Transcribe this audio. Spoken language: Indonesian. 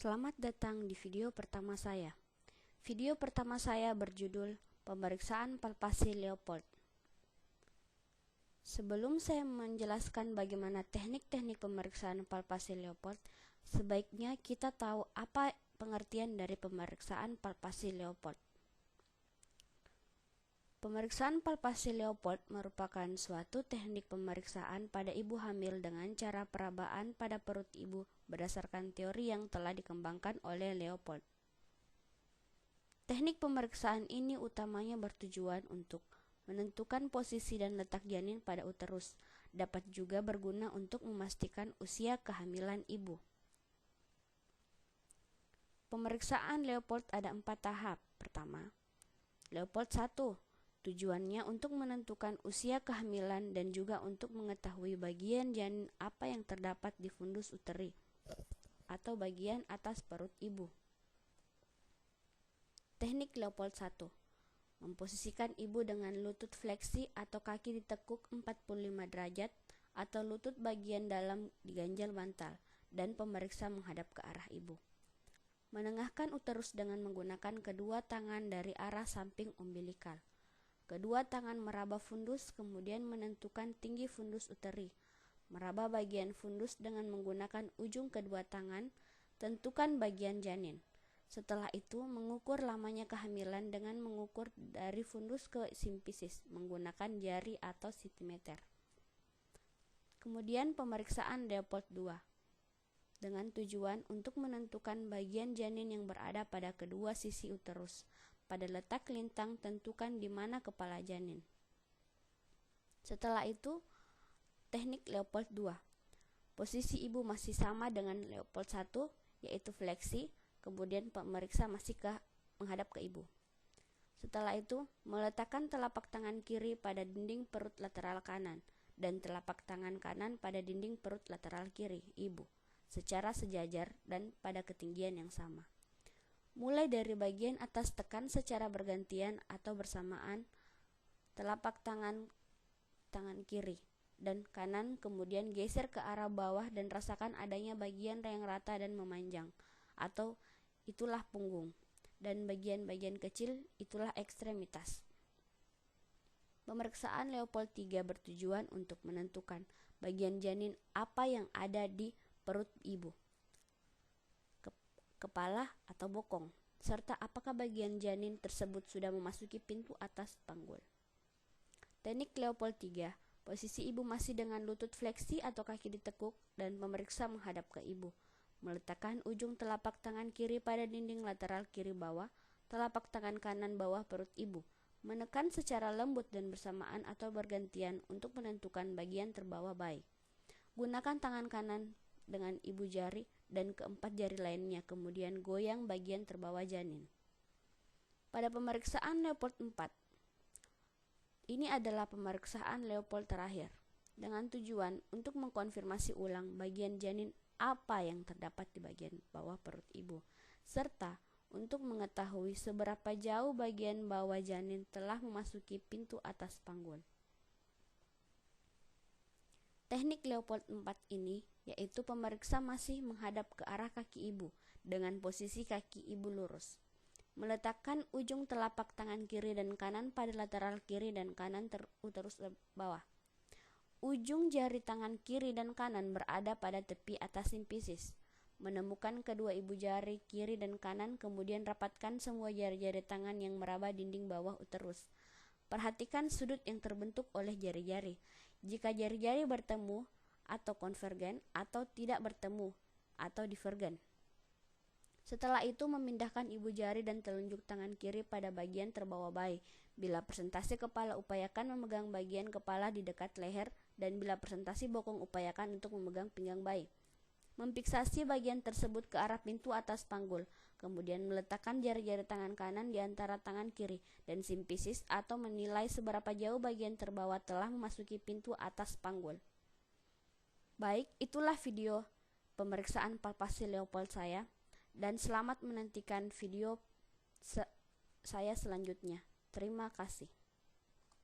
Selamat datang di video pertama saya. Video pertama saya berjudul Pemeriksaan Palpasi Leopold. Sebelum saya menjelaskan bagaimana teknik-teknik pemeriksaan palpasi Leopold, sebaiknya kita tahu apa pengertian dari pemeriksaan palpasi Leopold. Pemeriksaan palpasi Leopold merupakan suatu teknik pemeriksaan pada ibu hamil dengan cara perabaan pada perut ibu berdasarkan teori yang telah dikembangkan oleh Leopold. Teknik pemeriksaan ini utamanya bertujuan untuk menentukan posisi dan letak janin pada uterus. Dapat juga berguna untuk memastikan usia kehamilan ibu. Pemeriksaan Leopold ada 4 tahap. Pertama, Leopold 1. Tujuannya untuk menentukan usia kehamilan dan juga untuk mengetahui bagian janin apa yang terdapat di fundus uteri atau bagian atas perut ibu. Teknik Leopold 1. Memposisikan ibu dengan lutut fleksi atau kaki ditekuk 45 derajat atau lutut bagian dalam diganjal bantal dan pemeriksa menghadap ke arah ibu. Menengahkan uterus dengan menggunakan kedua tangan dari arah samping umbilikal. Kedua tangan meraba fundus, kemudian menentukan tinggi fundus uteri. Meraba bagian fundus dengan menggunakan ujung kedua tangan, tentukan bagian janin. Setelah itu, mengukur lamanya kehamilan dengan mengukur dari fundus ke simpisis menggunakan jari atau sentimeter. Kemudian pemeriksaan Leopold 2 dengan tujuan untuk menentukan bagian janin yang berada pada kedua sisi uterus. Pada letak lintang, tentukan di mana kepala janin. Setelah itu, teknik Leopold 2. Posisi ibu masih sama dengan Leopold 1, yaitu fleksi, kemudian pemeriksa masih menghadap ke ibu. Setelah itu, meletakkan telapak tangan kiri pada dinding perut lateral kanan dan telapak tangan kanan pada dinding perut lateral kiri ibu, secara sejajar dan pada ketinggian yang sama. Mulai dari bagian atas, tekan secara bergantian atau bersamaan telapak tangan kiri dan kanan, kemudian geser ke arah bawah dan rasakan adanya bagian yang rata dan memanjang, atau itulah punggung, dan bagian-bagian kecil itulah ekstremitas. Pemeriksaan Leopold 3 bertujuan untuk menentukan bagian janin apa yang ada di perut ibu, kepala atau bokong, serta apakah bagian janin tersebut sudah memasuki pintu atas panggul. Teknik Leopold 3, posisi ibu masih dengan lutut fleksi atau kaki ditekuk dan pemeriksa menghadap ke ibu. Meletakkan ujung telapak tangan kiri pada dinding lateral kiri bawah, telapak tangan kanan bawah perut ibu. Menekan secara lembut dan bersamaan atau bergantian untuk menentukan bagian terbawah bayi. Gunakan tangan kanan dengan ibu jari dan keempat jari lainnya, kemudian goyang bagian terbawah janin. Pada pemeriksaan Leopold 4, ini adalah pemeriksaan Leopold terakhir, dengan tujuan untuk mengkonfirmasi ulang bagian janin apa yang terdapat di bagian bawah perut ibu, serta untuk mengetahui seberapa jauh bagian bawah janin telah memasuki pintu atas panggul. Teknik Leopold 4 ini yaitu pemeriksa masih menghadap ke arah kaki ibu dengan posisi kaki ibu lurus. Meletakkan ujung telapak tangan kiri dan kanan pada lateral kiri dan kanan uterus bawah. Ujung jari tangan kiri dan kanan berada pada tepi atas simpisis. Menemukan kedua ibu jari kiri dan kanan, kemudian rapatkan semua jari-jari tangan yang meraba dinding bawah uterus. Perhatikan sudut yang terbentuk oleh jari-jari. Jika jari-jari bertemu atau konvergen atau tidak bertemu atau divergen. Setelah itu memindahkan ibu jari dan telunjuk tangan kiri pada bagian terbawah bayi. Bila presentasi kepala, upayakan memegang bagian kepala di dekat leher, dan bila presentasi bokong, upayakan untuk memegang pinggang bayi. Memfiksasi bagian tersebut ke arah pintu atas panggul, kemudian meletakkan jari-jari tangan kanan di antara tangan kiri dan simpisis atau menilai seberapa jauh bagian terbawah telah memasuki pintu atas panggul. Baik, itulah video pemeriksaan palpasi Leopold saya, dan selamat menantikan video saya selanjutnya. Terima kasih.